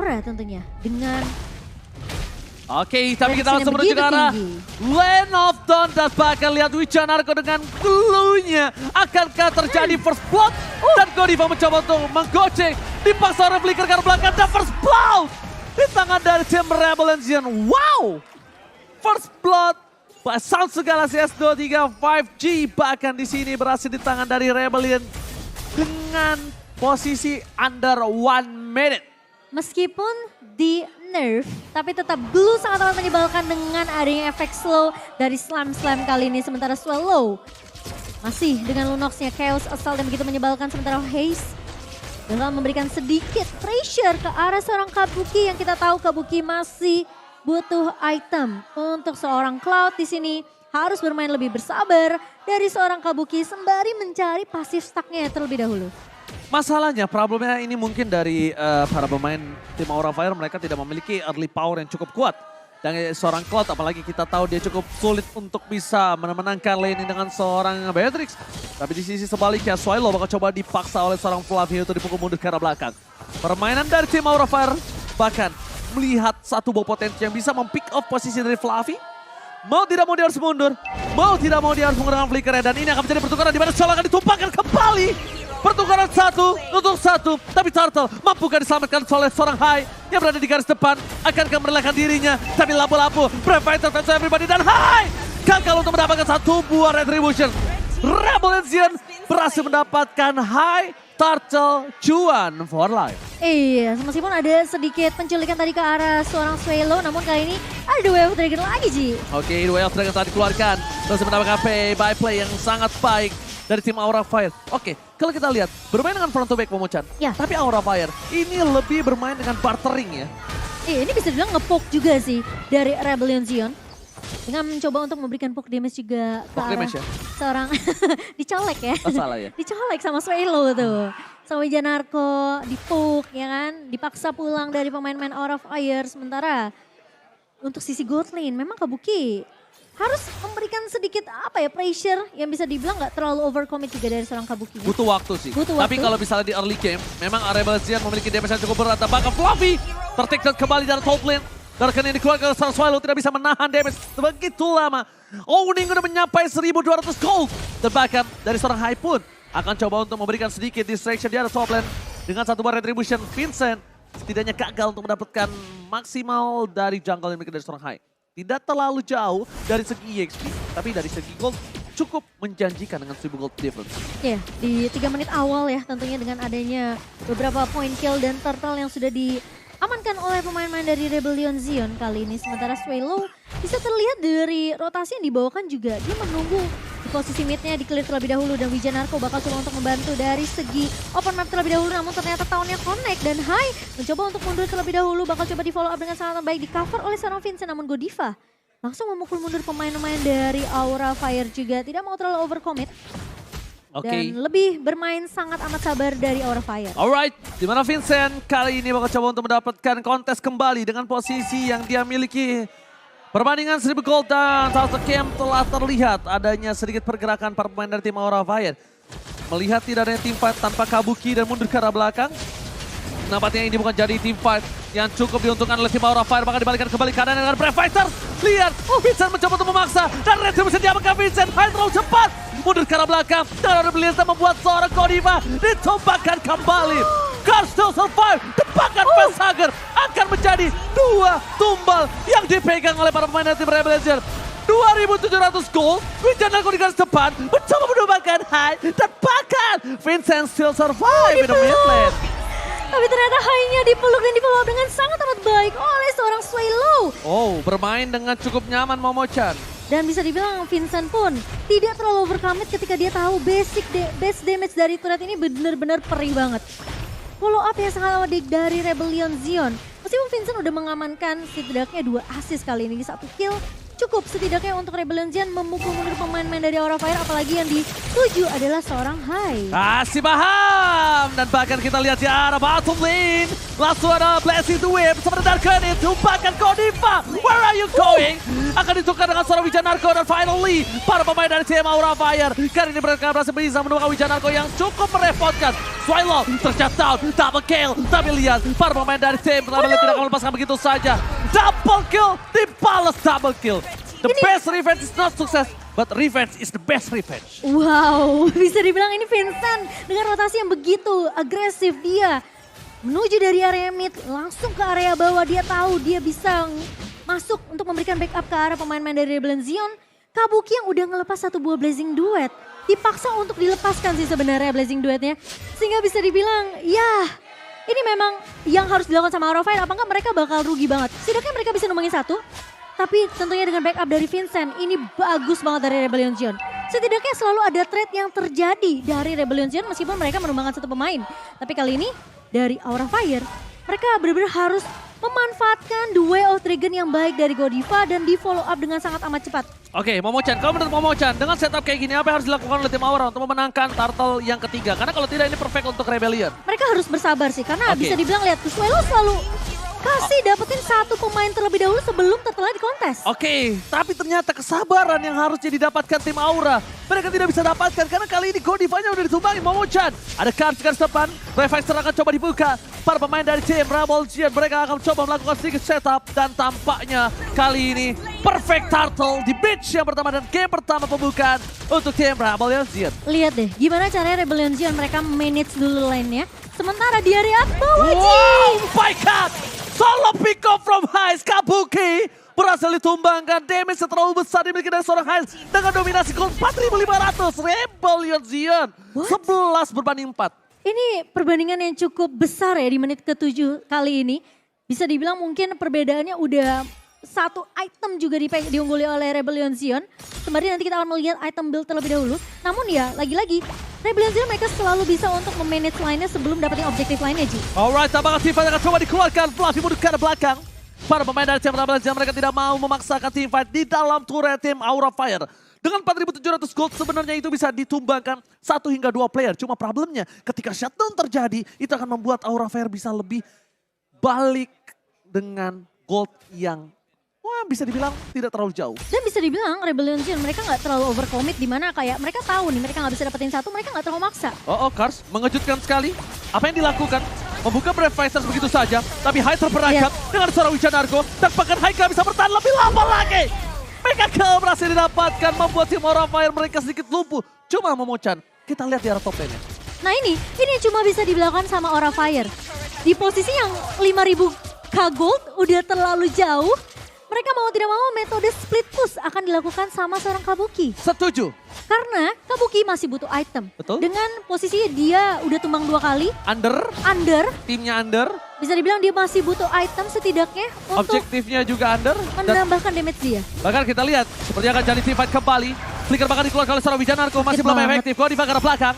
Aura tentunya dengan Oke, tapi kita tensinya langsung menuju ke begitu arah tinggi. Lane of Dawn. Dan bahkan lihat Wijanarko dengan clue-nya. Akankah terjadi first blood? Dan Godiva mencoba untuk menggocek. Dipaksa oleh Flicker ke belakang dan first blood di tangan dari tim Rebellion. Wow! First blood. Sound segala CS23 5G bahkan di sini berhasil di tangan dari Rebellion dengan posisi under 1 minute. Meskipun di nerf, tapi tetap Glue sangat amat menyebalkan dengan adanya efek slow dari Slam kali ini. Sementara Swallow masih dengan Lunoxnya Chaos Assault yang begitu menyebalkan. Sementara Haze dalam memberikan sedikit pressure ke arah seorang Kabuki yang kita tahu Kabuki masih butuh item. Untuk seorang Cloud di sini harus bermain lebih bersabar dari seorang Kabuki sembari mencari pasif stacknya terlebih dahulu. Masalahnya, problemnya ini mungkin dari para pemain tim Aura Fire, mereka tidak memiliki early power yang cukup kuat. Dan seorang Cloud, apalagi kita tahu dia cukup sulit untuk bisa menangkan lane ini dengan seorang Beatrix. Tapi di sisi sebaliknya, Swallow bakal coba dipaksa oleh seorang Fluffy untuk dipukul mundur ke arah belakang. Permainan dari tim Aura Fire bahkan melihat satu ball potensi yang bisa mempick off posisi dari Fluffy. Mau tidak mau dia harus mundur, mau tidak mau dia harus menggunakan flickernya. Dan ini akan menjadi pertukaran di mana Swallow akan ditumpahkan kembali. Pertukaran 1 untuk 1, tapi Turtle mampukah diselamatkan oleh seorang Hai yang berada di garis depan. Akankah merelakan dirinya, tapi lapu-lapu, Prefighter, Fans Everybody, dan Hai gagal untuk mendapatkan satu buah Retribution. Rebellion berhasil mendapatkan Hai, Turtle, cuan for life. Iya, meskipun ada sedikit penculikan tadi ke arah seorang Swallow, namun kali ini ada Way of Dragon lagi, Ji. Oke, Way of Dragon tadi dikeluarkan, terus mendapatkan pay by play yang sangat baik dari tim Aura Fire. Oke, kalau kita lihat bermain dengan front to back Momochan. Ya. Tapi Aura Fire ini lebih bermain dengan bartering ya. Iya, ini bisa dibilang nge-poke juga sih dari Rebellion Zion. Dengan mencoba untuk memberikan poke damage juga ke Poke arah damage ya? seorang dicolek ya. Oh, salah ya? Dicolek sama Swallow tuh. Sama Wijanarko, dipoke ya kan. Dipaksa pulang dari pemain-pemain Aura Fire. Sementara untuk sisi gold lane memang Kabuki harus memberikan sedikit apa ya pressure yang bisa dibilang nggak terlalu overcommit juga dari seorang Kabuki. Butuh waktu sih. Butuh Tapi waktu. kalau misalnya di early game, memang Rebellion memiliki damage yang cukup berat. Bahkan Fluffy tertekan kembali dari top lane. Dan kini dikeluarkan oleh Swallow tidak bisa menahan damage begitu lama. Owning udah mencapai 1.200 gold. Dan bahkan dari seorang Hai pun akan coba untuk memberikan sedikit distraction di atas top lane. Dengan satu bar retribution, Vincent setidaknya gagal untuk mendapatkan maksimal dari jungle yang dimiliki dari seorang Hai. Tidak terlalu jauh dari segi EXP, tapi dari segi gold cukup menjanjikan dengan 1000 gold difference. Ya, di 3 menit awal ya tentunya dengan adanya beberapa point kill dan turtle yang sudah diamankan oleh pemain-pemain dari Rebellion Zion kali ini. Sementara Swallow bisa terlihat dari rotasi yang dibawakan juga. Dia menunggu di posisi midnya di clear terlebih dahulu dan Wijanarko bakal coba untuk membantu dari segi open map terlebih dahulu. Namun ternyata tahunnya connect dan Hai mencoba untuk mundur terlebih dahulu. Bakal coba di follow up dengan sangat baik, di cover oleh seorang Vincent. Namun Godiva langsung memukul mundur pemain-pemain dari Aura Fire juga. Tidak mau terlalu overcommit. Oke. Dan lebih bermain sangat amat sabar dari Aura Fire. Alright, di mana Vincent kali ini bakal coba untuk mendapatkan kontes kembali dengan posisi yang dia miliki. Perbandingan 1000 gold dan satu game telah terlihat adanya sedikit pergerakan para pemain dari tim Aura Fire. Melihat tidak adanya team fight tanpa Kabuki dan mundur ke arah belakang. Nampaknya ini bukan jadi team fight yang cukup diuntungkan oleh tim Aura Fire. Maka dibalikan kembali keadaan dengan Brave Fighter. Lihat, Vincent mencoba untuk memaksa. Dan Retribution diamankan Vincent. Hai terlalu cepat. Mundur ke arah belakang. Dan Rebellion membuat seorang Godiva ditumpahkan kembali. Car still survive. Tepakan Facehugger akan menjadi 2 tumbal yang dipegang oleh para pemain dari tim Rebellion. 2.700 gold. Wijanarko di garis depan. Mencoba menumbangkan Hai. Dan bahkan Vincent still survive in the mid lane. Tapi ternyata Hai-nya dipeluk dan di-follow up dengan sangat amat baik oleh seorang Swallow. Oh, bermain dengan cukup nyaman Momochan. Dan bisa dibilang Vincent pun tidak terlalu overcommit ketika dia tahu base damage dari turret ini benar-benar perih banget. Follow up yang sangat amat dari Rebellion Zion. Meskipun Vincent udah mengamankan setidaknya 2 assist kali ini, 1 kill cukup setidaknya untuk Rebellion Zion memukul mundur pemain-pemain dari Aura Fire, apalagi yang dituju adalah seorang Hai. Kasih paham. Dan bahkan kita lihat di arah bottom lane. Langsung ada Blessing the Whip. Seperti Darkon itu bahkan Godiva. Where are you going? Akan ditukar dengan seorang Wijanarko dan finally para pemain dari tim Aura Fire. Kali ini mereka berhasil bisa menemukan Wijanarko yang cukup merepotkan. Swallow tercatat double kill. Tapi lihat para pemain dari tim Rebellion tidak akan melepaskan begitu saja. Double kill, dibalas double kill. The best revenge is not success, but revenge is the best revenge. Wow, bisa dibilang ini Vincent dengan rotasi yang begitu agresif. Dia menuju dari area mid langsung ke area bawah. Dia tahu dia bisa masuk untuk memberikan backup ke arah pemain-pemain dari Rebellion Zion. Kabuki yang udah ngelepas satu buah Blazing Duet dipaksa untuk dilepaskan sih sebenarnya Blazing Duetnya. Sehingga bisa dibilang ya ini memang yang harus dilakukan sama Aura Fire. Apa enggak mereka bakal rugi banget. Setidaknya mereka bisa numbangin satu. Tapi tentunya dengan backup dari Vincent, ini bagus banget dari Rebellion Zion. Setidaknya selalu ada trade yang terjadi dari Rebellion Zion meskipun mereka menumbangkan satu pemain. Tapi kali ini dari Aura Fire, mereka benar-benar harus memanfaatkan the way of Dragon yang baik dari Godiva dan di follow up dengan sangat amat cepat. Oke, Momochan, kalau menurut Momochan, dengan setup kayak gini apa yang harus dilakukan oleh tim Aura untuk memenangkan turtle yang ketiga? Karena kalau tidak ini perfect untuk Rebellion. Mereka harus bersabar sih, karena bisa dibilang lihat Swallow selalu kasih dapetin satu pemain terlebih dahulu sebelum turtle di kontes. Oke, tapi ternyata kesabaran yang harusnya didapatkan tim Aura. Mereka tidak bisa dapatkan karena kali ini Godivanya udah ditumbangi Momochan. Ada cards garis depan, Revicer akan coba dibuka. Para pemain dari tim Rebel Zion mereka akan coba melakukan sedikit setup. Dan tampaknya kali ini perfect turtle di match yang pertama dan game pertama pembukaan untuk tim Rebel Zion. Lihat deh, gimana caranya Rebellion Zion mereka manage dulu lane-nya. Sementara di area bawah Wow, my God! Solo pick off from Haiz, Kabuki berhasil ditumbangkan. Damage terlalu besar dimiliki dari seorang Haiz dengan dominasi gold 4.500. Rebellion Zion 11 berbanding 4. Ini perbandingan yang cukup besar ya di menit ke-7 kali ini. Bisa dibilang mungkin perbedaannya udah satu item juga diungguli oleh Rebellion Zion. Sembari nanti kita akan melihat item build terlebih dahulu. Namun ya lagi-lagi Rebellion Zion mereka selalu bisa untuk memanage line-nya sebelum dapetin objektif lainnya, Ji. Alright, tampaknya teamfight akan coba dikeluarkan. Fluffy mundur ke arah belakang. Para pemain dari tim Rebellion Zion mereka tidak mau memaksakan teamfight di dalam turret tim Aura Fire. Dengan 4.700 gold sebenarnya itu bisa ditumbangkan 1 hingga 2 player. Cuma problemnya ketika shutdown terjadi itu akan membuat Aura Fire bisa lebih balik dengan gold yang bisa dibilang tidak terlalu jauh. Dan bisa dibilang Rebellion Zion mereka nggak terlalu overcommit di mana kayak mereka tahu nih mereka nggak bisa dapetin satu, mereka nggak terlalu maksa. Kars mengejutkan sekali. Apa yang dilakukan? Membuka Brave Fighters begitu saja, tapi Hai terperangkap dengan seorang Wijanarko dan bahkan Hai gak bisa bertahan lebih lama lagi. Mega Kill berhasil didapatkan membuat tim Aura Fire mereka sedikit lumpuh. Cuma Momochan, kita lihat di arah top lane-nya. Nah ini cuma bisa dilakukan sama Aura Fire. Di posisi yang 5.000k gold udah terlalu jauh. Mereka mau tidak mau metode split push akan dilakukan sama seorang Kabuki. Setuju. Karena Kabuki masih butuh item. Betul. Dengan posisi dia udah tumbang 2 kali. Under. Timnya under. Bisa dibilang dia masih butuh item setidaknya untuk objektifnya juga under. Menambahkan damage dia. Bahkan kita lihat seperti akan jadi team fight kembali. Flicker bahkan dikeluarkan oleh seorang Wijanarko masih belum efektif. Kok di arah belakang.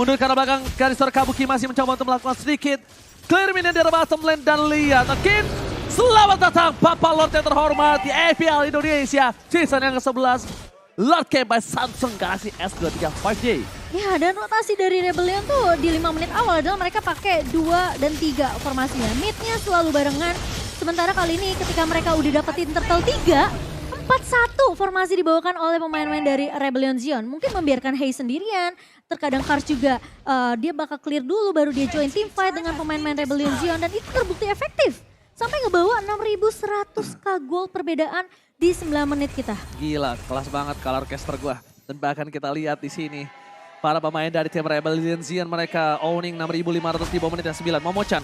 Mundur ke arah belakang. Garis seorang Kabuki masih mencoba untuk melakukan sedikit clear minion di arah bottom lane. Dan lihat again. Selamat datang Bapak Lord yang terhormat di FPL Indonesia. Season yang ke-11. Lord Camp by Samsung Galaxy S23 5G. Ya dan rotasi dari Rebellion tuh di 5 menit awal adalah mereka pakai 2 dan 3 formasinya. Midnya selalu barengan. Sementara kali ini ketika mereka udah dapetin turtle 3. 4-1 formasi dibawakan oleh pemain-pemain dari Rebellion Zion. Mungkin membiarkan Hai sendirian. Terkadang Kars juga dia bakal clear dulu baru dia join team fight dengan pemain-pemain Rebellion Zion. Dan itu terbukti efektif. Sampai ngebawa 6.100k gold perbedaan di 9 menit kita. Gila, kelas banget color caster gua. Dan bahkan kita lihat di sini para pemain dari tim Rebellion Zion mereka owning 6.500 di bawah menit yang 9. Momochan,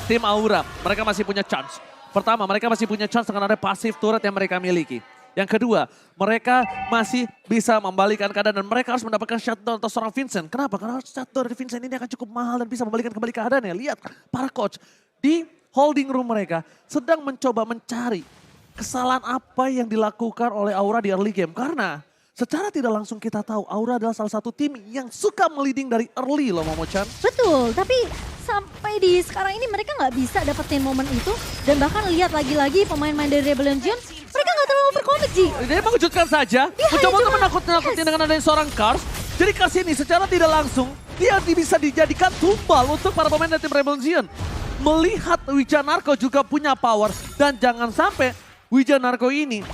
tim Aura, mereka masih punya chance. Pertama, mereka masih punya chance dengan ada pasif turret yang mereka miliki. Yang kedua, mereka masih bisa membalikan keadaan dan mereka harus mendapatkan shutdown atau seorang Vincent. Kenapa? Karena shutdown dari Vincent ini akan cukup mahal dan bisa membalikan kembali keadaannya. Lihat, para coach di holding room mereka sedang mencoba mencari kesalahan apa yang dilakukan oleh Aura di early game. Karena secara tidak langsung kita tahu Aura adalah salah satu tim yang suka meliding dari early loh Momochan. Betul, tapi sampai di sekarang ini mereka nggak bisa dapetin momen itu. Dan bahkan lihat lagi-lagi pemain-pemain dari Rebellion Zion, mereka nggak terlalu overcommit, Ji. Dia mengejutkan saja, mencoba untuk menakut-nakuti dengan adanya seorang Cars. Jadi Cars ini secara tidak langsung, dia bisa dijadikan tumbal untuk para pemain dari tim Rebel Zion. Melihat Wijanarko juga punya power, dan jangan sampai Wijanarko ini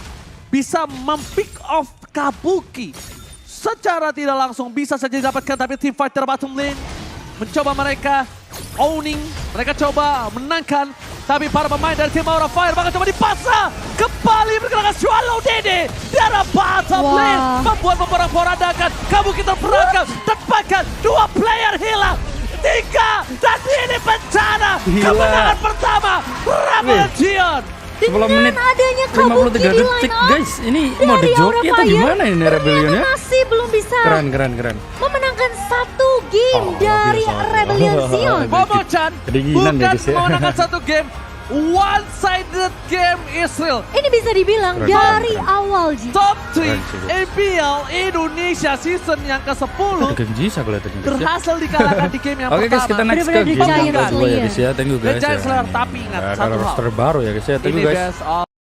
bisa mempick off Kabuki. Secara tidak langsung bisa saja didapatkan, tapi tim fighter bottom lane mencoba mereka owning, mereka coba menangkan. Tapi para pemain dari tim Aura Fire bakal coba dipaksa. Kembali bergerak Swallow Dede di arah bottom lane. Membuat memporak-porandakan. Kabuki terperangkap. Tepakan 2 player hilang. 3 dan ini bencana. Kemenangan pertama Rebel Zion. Dengan adanya Kabuki di line up guys, ini mau dijoki atau gimana ini Rebellion ya? Masih belum bisa Keren. memenangkan 1 game dari Rebellion Zion. Momo-chan Kedinginan ya, bukan guys, ya. memenangkan 1 game. One-sided game Israel. Ini bisa dibilang Keren. dari awal, Ji. Top 3 Keren sih, APL Indonesia season yang ke-10 Genjis aku lihat ini. berhasil dikalahkan di game yang Oke guys, kita pertama. next ke Bener-bener game The Giant yang kedua ya Slayer. guys ya. Thank you The guys. Giant ya. Slayer, tapi ingat Ada satu hal. roster baru ya guys ya. Thank Ini you guys. best of